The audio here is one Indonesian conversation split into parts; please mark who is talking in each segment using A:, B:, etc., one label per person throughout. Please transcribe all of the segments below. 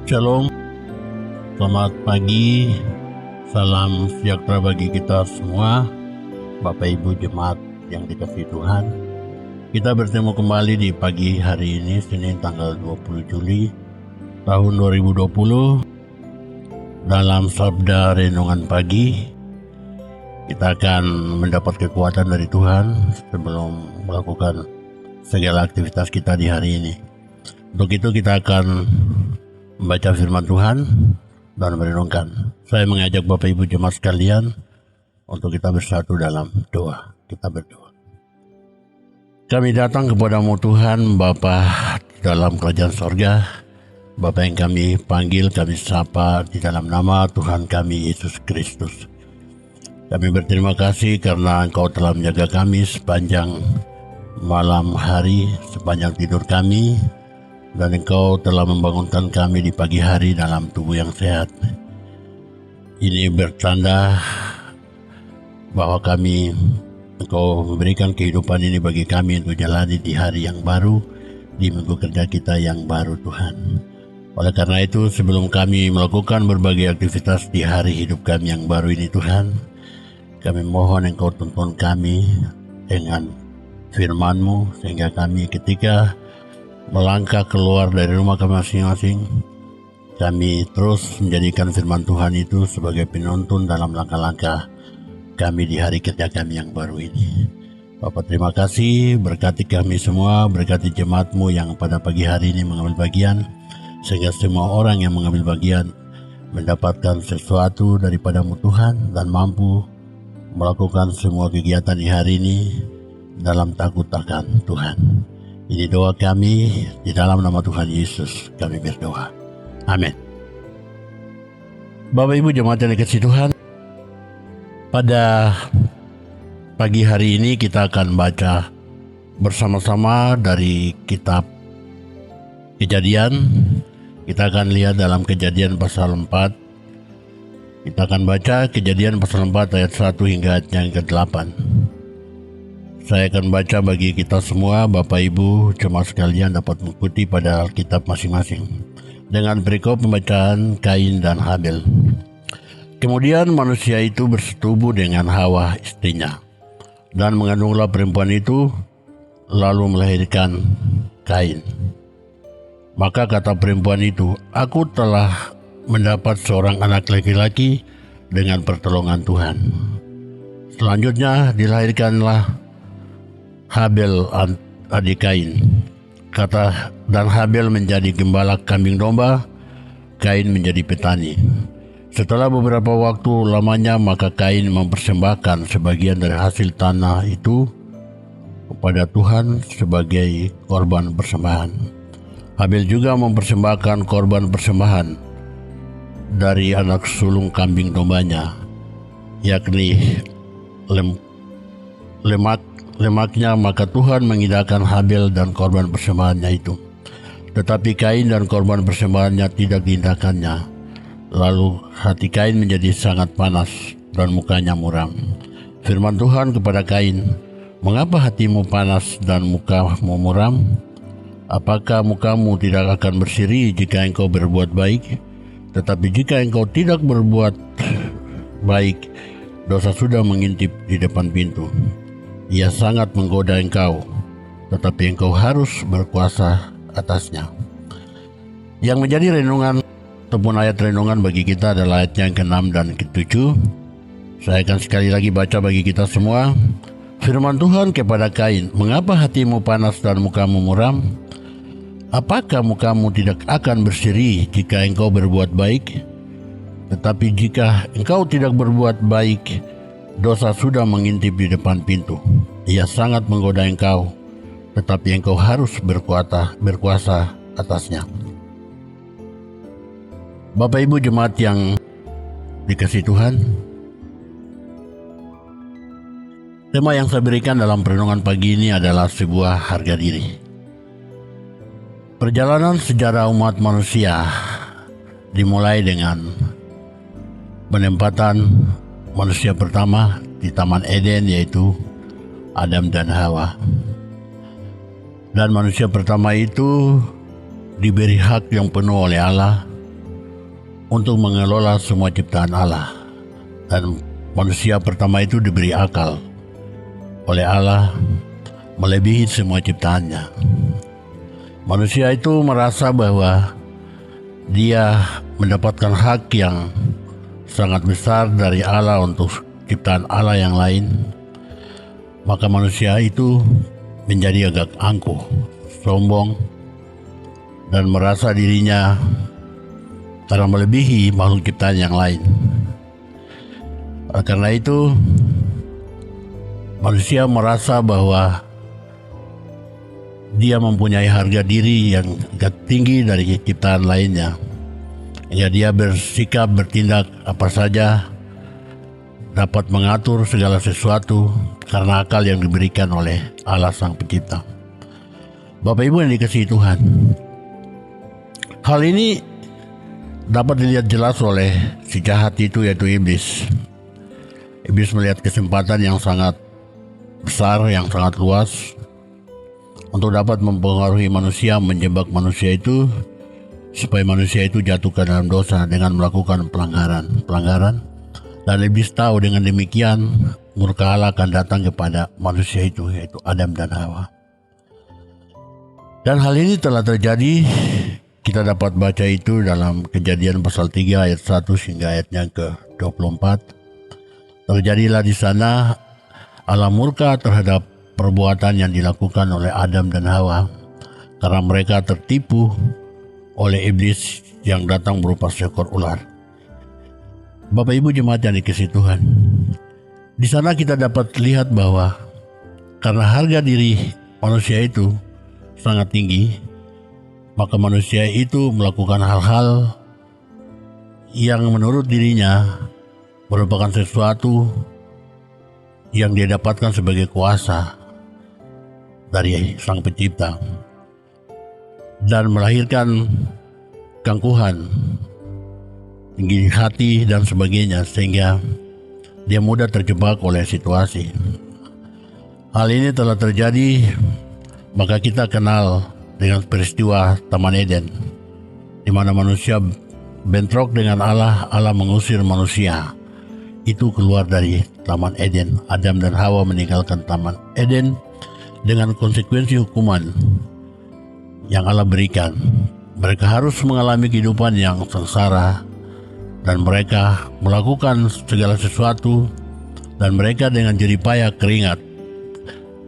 A: Shalom, selamat pagi, salam sejahtera bagi kita semua, Bapak Ibu Jemaat yang dikasihi Tuhan. Kita bertemu kembali di pagi hari ini, Senin tanggal 20 Juli tahun 2020. Dalam Sabda Renungan Pagi, kita akan mendapat kekuatan dari Tuhan sebelum melakukan segala aktivitas kita di hari ini. Untuk itu kita akan membaca firman Tuhan dan merenungkan. Saya mengajak Bapak Ibu Jemaat sekalian untuk kita bersatu dalam doa. Kita berdoa. Kami datang kepadamu Tuhan, Bapa dalam kerajaan sorga, Bapa yang kami panggil, kami sapa di dalam nama Tuhan kami Yesus Kristus. Kami berterima kasih karena Engkau telah menjaga kami sepanjang malam hari, sepanjang tidur kami, dan Engkau telah membangunkan kami di pagi hari dalam tubuh yang sehat. Ini bertanda bahwa Engkau memberikan kehidupan ini bagi kami untuk jalani di hari yang baru, di minggu kerja kita yang baru Tuhan. Oleh karena itu, sebelum kami melakukan berbagai aktivitas di hari hidup kami yang baru ini Tuhan, kami mohon Engkau tuntun kami dengan firman-Mu, sehingga kami ketika melangkah keluar dari rumah kami masing-masing, kami terus menjadikan firman Tuhan itu sebagai penuntun dalam langkah-langkah kami di hari kerja kami yang baru ini. Bapak terima kasih, berkati kami semua, berkati jemaat-Mu yang pada pagi hari ini mengambil bagian, sehingga semua orang yang mengambil bagian mendapatkan sesuatu daripada-Mu Tuhan dan mampu melakukan semua kegiatan di hari ini dalam takut akan Tuhan. Ini doa kami di dalam nama Tuhan Yesus kami berdoa. Amin. Bapak Ibu jemaat yang dikasihi Tuhan, pada pagi hari ini kita akan baca bersama-sama dari kitab Kejadian. Kita akan lihat dalam Kejadian pasal 4. Kita akan baca Kejadian pasal 4 ayat 1 hingga yang ke-8. Saya akan baca bagi kita semua, Bapak Ibu jemaat sekalian dapat mengikuti pada Alkitab masing-masing. Dengan perikop pembacaan Kain dan Habel. Kemudian manusia itu bersetubuh dengan Hawa istrinya, dan mengandunglah perempuan itu, lalu melahirkan Kain. Maka kata perempuan itu, aku telah mendapat seorang anak laki-laki dengan pertolongan Tuhan. Selanjutnya dilahirkanlah Habel adik Kain. Dan Habel menjadi gembala kambing domba, Kain menjadi petani. Setelah beberapa waktu lamanya, maka Kain mempersembahkan sebagian dari hasil tanah itu kepada Tuhan sebagai korban persembahan. Habel juga mempersembahkan korban persembahan dari anak sulung kambing dombanya, yakni lemaknya. Maka Tuhan mengidahkan Habel dan korban persembahannya itu. Tetapi Kain dan korban persembahannya tidak diindahkannya. Lalu hati Kain menjadi sangat panas dan mukanya muram. Firman Tuhan kepada Kain, mengapa hatimu panas dan mukamu muram? Apakah mukamu tidak akan berseri jika engkau berbuat baik? Tetapi jika engkau tidak berbuat baik, dosa sudah mengintip di depan pintu. Ia sangat menggoda engkau, tetapi engkau harus berkuasa atasnya. Yang menjadi renungan ataupun ayat renungan bagi kita adalah ayat yang ke-6 dan ke-7. Saya akan sekali lagi baca bagi kita semua. Firman Tuhan kepada Kain, mengapa hatimu panas dan mukamu muram? Apakah mukamu tidak akan berseri jika engkau berbuat baik? Tetapi jika engkau tidak berbuat baik, dosa sudah mengintip di depan pintu. Ia sangat menggoda engkau, tetapi engkau harus berkuasa atasnya. Bapak Ibu jemaat yang dikasihi Tuhan, tema yang saya berikan dalam perenungan pagi ini adalah sebuah harga diri. Perjalanan sejarah umat manusia dimulai dengan penempatan manusia pertama di Taman Eden, yaitu Adam dan Hawa. Dan manusia pertama itu diberi hak yang penuh oleh Allah untuk mengelola semua ciptaan Allah. Dan manusia pertama itu diberi akal oleh Allah melebihi semua ciptaannya. Manusia itu merasa bahwa dia mendapatkan hak yang sangat besar dari Allah untuk ciptaan Allah yang lain. Maka manusia itu menjadi agak angkuh, sombong, dan merasa dirinya telah melebihi makhluk ciptaan yang lain. Karena itu, manusia merasa bahwa dia mempunyai harga diri yang agak tinggi dari ciptaan lainnya. Ya, dia bersikap, bertindak apa saja, dapat mengatur segala sesuatu karena akal yang diberikan oleh Allah Sang Pencipta. Bapak Ibu yang dikasihi Tuhan, hal ini dapat dilihat jelas oleh si jahat itu, yaitu iblis. Iblis melihat kesempatan yang sangat besar, yang sangat luas untuk dapat mempengaruhi manusia, menjebak manusia itu supaya manusia itu jatuh ke dalam dosa dengan melakukan pelanggaran. Dan iblis tahu dengan demikian murka Allah akan datang kepada manusia itu, yaitu Adam dan Hawa. Dan hal ini telah terjadi. Kita dapat baca itu dalam Kejadian pasal 3 ayat 1 hingga ayatnya ke-24. Terjadilah di sana Allah murka terhadap perbuatan yang dilakukan oleh Adam dan Hawa karena mereka tertipu oleh iblis yang datang berupa seekor ular. Bapak Ibu jemaat yang dikasihi Tuhan, di sana kita dapat lihat bahwa karena harga diri manusia itu sangat tinggi, maka manusia itu melakukan hal-hal yang menurut dirinya merupakan sesuatu yang dia dapatkan sebagai kuasa dari Sang Pencipta dan melahirkan keangkuhan, tinggi hati dan sebagainya, sehingga dia mudah terjebak oleh situasi. Hal ini telah terjadi, maka kita kenal dengan peristiwa Taman Eden, di mana manusia bentrok dengan Allah. Allah mengusir manusia itu keluar dari Taman Eden. Adam dan Hawa meninggalkan Taman Eden dengan konsekuensi hukuman yang Allah berikan. Mereka harus mengalami kehidupan yang sengsara, dan mereka melakukan segala sesuatu, dan mereka dengan jerih payah keringat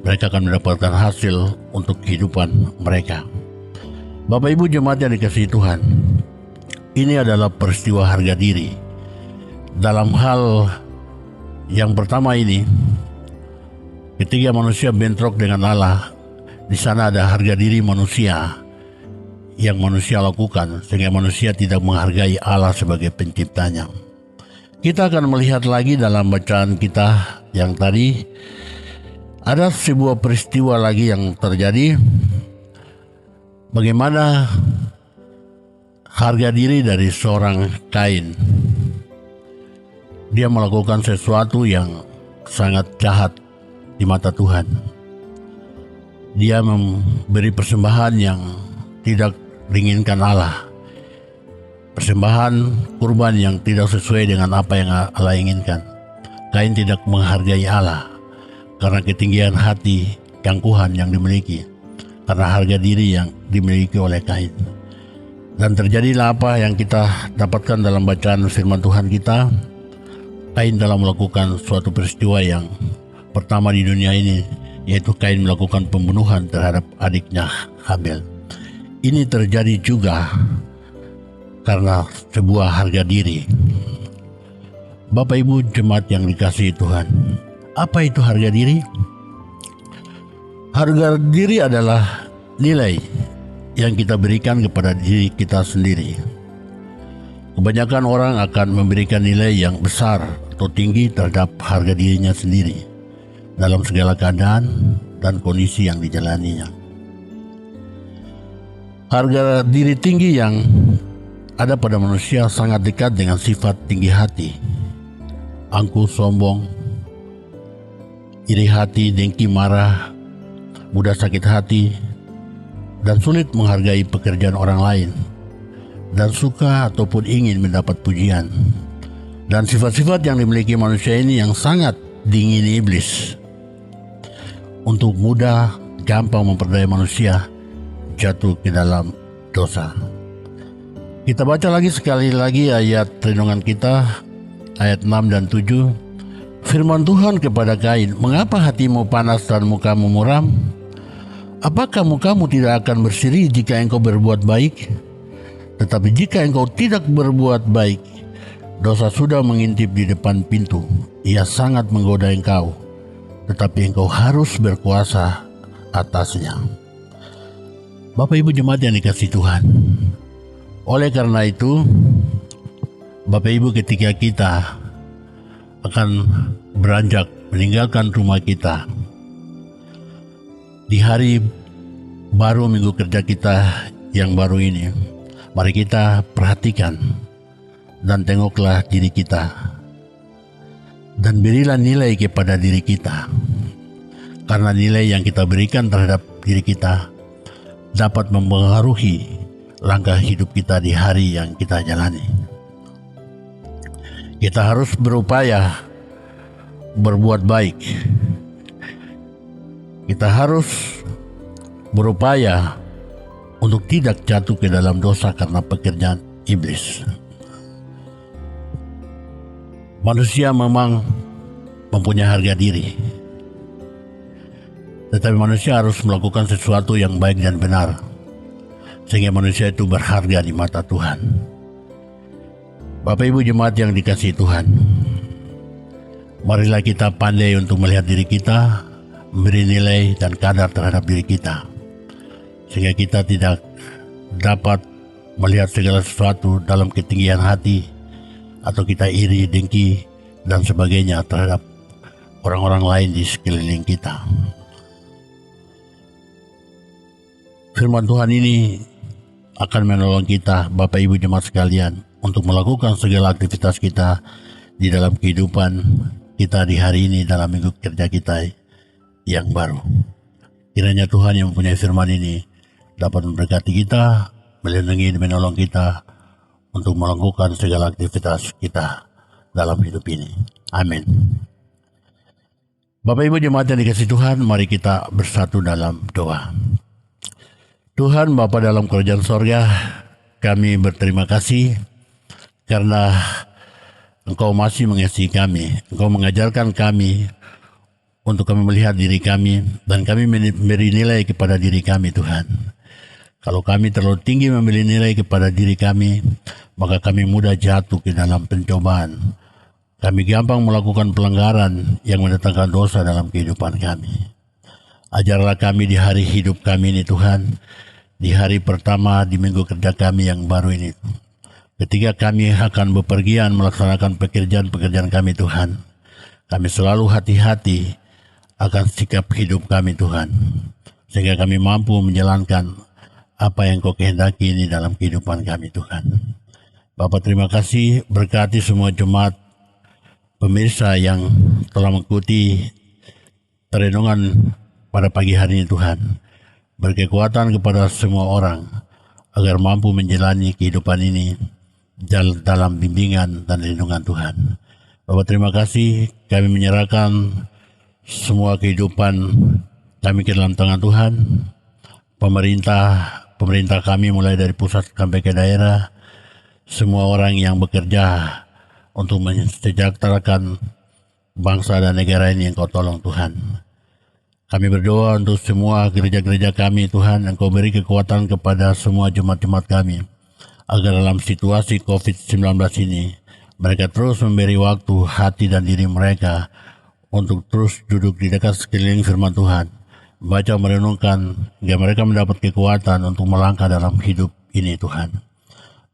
A: mereka akan mendapatkan hasil untuk kehidupan mereka. Bapak Ibu jemaat yang dikasihi Tuhan, ini adalah peristiwa harga diri. Dalam hal yang pertama ini, ketika manusia bentrok dengan Allah, di sana ada harga diri manusia yang manusia lakukan sehingga manusia tidak menghargai Allah sebagai penciptanya. Kita akan melihat lagi dalam bacaan kita yang tadi, ada sebuah peristiwa lagi yang terjadi, bagaimana harga diri dari seorang Kain. Dia melakukan sesuatu yang sangat jahat di mata Tuhan. Dia memberi persembahan yang tidak diinginkan Allah, persembahan kurban yang tidak sesuai dengan apa yang Allah inginkan. Kain tidak menghargai Allah karena ketinggian hati, keangkuhan yang dimiliki, karena harga diri yang dimiliki oleh Kain. Dan terjadilah apa yang kita dapatkan dalam bacaan firman Tuhan kita. Kain telah melakukan suatu peristiwa yang pertama di dunia ini, yaitu Kain melakukan pembunuhan terhadap adiknya Habel. Ini terjadi juga karena sebuah harga diri. Bapak Ibu jemaat yang dikasihi Tuhan, apa itu harga diri? Harga diri adalah nilai yang kita berikan kepada diri kita sendiri. Kebanyakan orang akan memberikan nilai yang besar atau tinggi terhadap harga dirinya sendiri dalam segala keadaan dan kondisi yang dijalaninya. Harga diri tinggi yang ada pada manusia sangat dekat dengan sifat tinggi hati, angkuh, sombong, iri hati, dengki, marah, mudah sakit hati, dan sulit menghargai pekerjaan orang lain. dan suka ataupun ingin mendapat pujian. Dan sifat-sifat yang dimiliki manusia ini yang sangat diingini iblis untuk mudah gampang memperdaya manusia jatuh ke dalam dosa. Kita baca lagi sekali lagi ayat renungan kita, ayat 6 dan 7. Firman Tuhan kepada Kain, "Mengapa hatimu panas dan mukamu muram? Apakah mukamu tidak akan berseri jika engkau berbuat baik? Tetapi jika engkau tidak berbuat baik, dosa sudah mengintip di depan pintu. Ia sangat menggoda engkau, tetapi engkau harus berkuasa atasnya." Bapak Ibu jemaat yang dikasihi Tuhan, oleh karena itu, Bapak Ibu, ketika kita akan beranjak meninggalkan rumah kita di hari baru minggu kerja kita yang baru ini, mari kita perhatikan dan tengoklah diri kita dan berilah nilai kepada diri kita, karena nilai yang kita berikan terhadap diri kita dapat mempengaruhi langkah hidup kita di hari yang kita jalani. Kita harus berupaya berbuat baik. Kita harus berupaya untuk tidak jatuh ke dalam dosa karena pekerjaan iblis. Manusia memang mempunyai harga diri, tetapi manusia harus melakukan sesuatu yang baik dan benar, sehingga manusia itu berharga di mata Tuhan. Bapak Ibu jemaat yang dikasihi Tuhan, marilah kita pandai untuk melihat diri kita, memberi nilai dan kadar terhadap diri kita, sehingga kita tidak dapat melihat segala sesuatu dalam ketinggian hati, atau kita iri, dengki, dan sebagainya terhadap orang-orang lain di sekeliling kita. Firman Tuhan ini akan menolong kita, Bapak Ibu jemaat sekalian, untuk melakukan segala aktivitas kita di dalam kehidupan kita di hari ini, dalam minggu kerja kita yang baru. Kiranya Tuhan yang mempunyai firman ini dapat memberkati kita, melindungi dan menolong kita untuk melakukan segala aktivitas kita dalam hidup ini. Amin. Bapak Ibu jemaat yang dikasihi Tuhan, mari kita bersatu dalam doa. Tuhan Bapa dalam kerajaan sorga, kami berterima kasih karena Engkau masih mengasihi kami. Engkau mengajarkan kami untuk kami melihat diri kami, dan kami memberi nilai kepada diri kami, Tuhan. Kalau kami terlalu tinggi memberi nilai kepada diri kami, maka kami mudah jatuh ke dalam pencobaan. Kami gampang melakukan pelanggaran yang mendatangkan dosa dalam kehidupan kami. Ajarlah kami di hari hidup kami ini, Tuhan, di hari pertama di minggu kerja kami yang baru ini. Ketika kami akan bepergian melaksanakan pekerjaan-pekerjaan kami, Tuhan, kami selalu hati-hati akan sikap hidup kami, Tuhan, sehingga kami mampu menjalankan apa yang Kau kehendaki ini dalam kehidupan kami, Tuhan. Bapa, terima kasih, berkati semua jemaat pemirsa yang telah mengikuti renungan pada pagi hari ini, Tuhan. Berkekuatan kepada semua orang agar mampu menjalani kehidupan ini dalam bimbingan dan lindungan Tuhan. Bapak, terima kasih, kami menyerahkan semua kehidupan kami ke dalam tangan Tuhan. Pemerintah kami mulai dari pusat sampai ke daerah, semua orang yang bekerja untuk mensejahterakan bangsa dan negara ini, Engkau tolong Tuhan. Kami berdoa untuk semua gereja-gereja kami, Tuhan, Engkau beri kekuatan kepada semua jemaat-jemaat kami, agar dalam situasi COVID-19 ini, mereka terus memberi waktu, hati dan diri mereka untuk terus duduk di dekat sekeliling firman Tuhan, baca merenungkan, hingga mereka mendapat kekuatan untuk melangkah dalam hidup ini, Tuhan.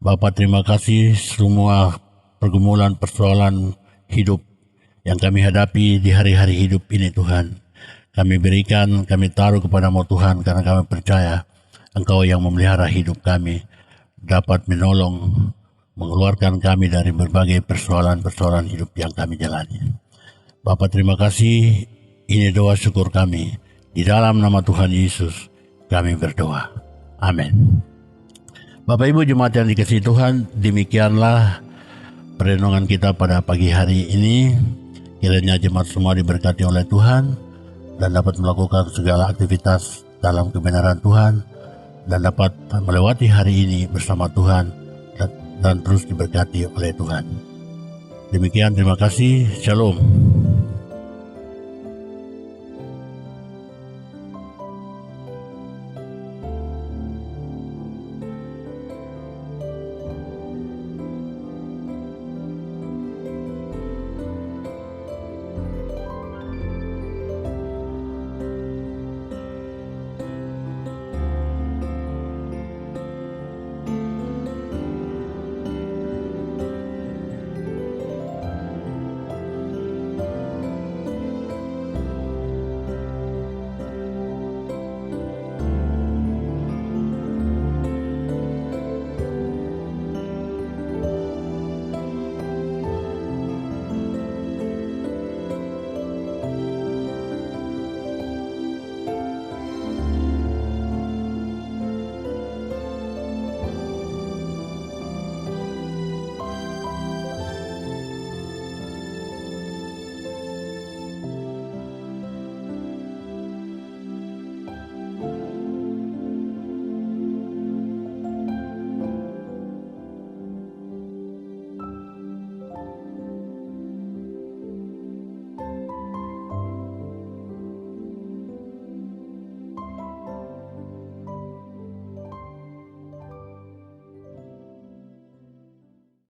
A: Bapa, terima kasih semua pergumulan, persoalan hidup yang kami hadapi di hari-hari hidup ini, Tuhan. Kami berikan, kami taruh kepadamu, Tuhan, karena kami percaya Engkau yang memelihara hidup kami, dapat menolong, mengeluarkan kami dari berbagai persoalan-persoalan hidup yang kami jalani. Bapa, terima kasih, ini doa syukur kami. Di dalam nama Tuhan Yesus, kami berdoa. Amin. Bapak Ibu jemaat yang dikasihi Tuhan, demikianlah perenungan kita pada pagi hari ini. Kiranya jemaat semua diberkati oleh Tuhan dan dapat melakukan segala aktivitas dalam kebenaran Tuhan dan dapat melewati hari ini bersama Tuhan dan terus diberkati oleh Tuhan. Demikian, terima kasih. Shalom.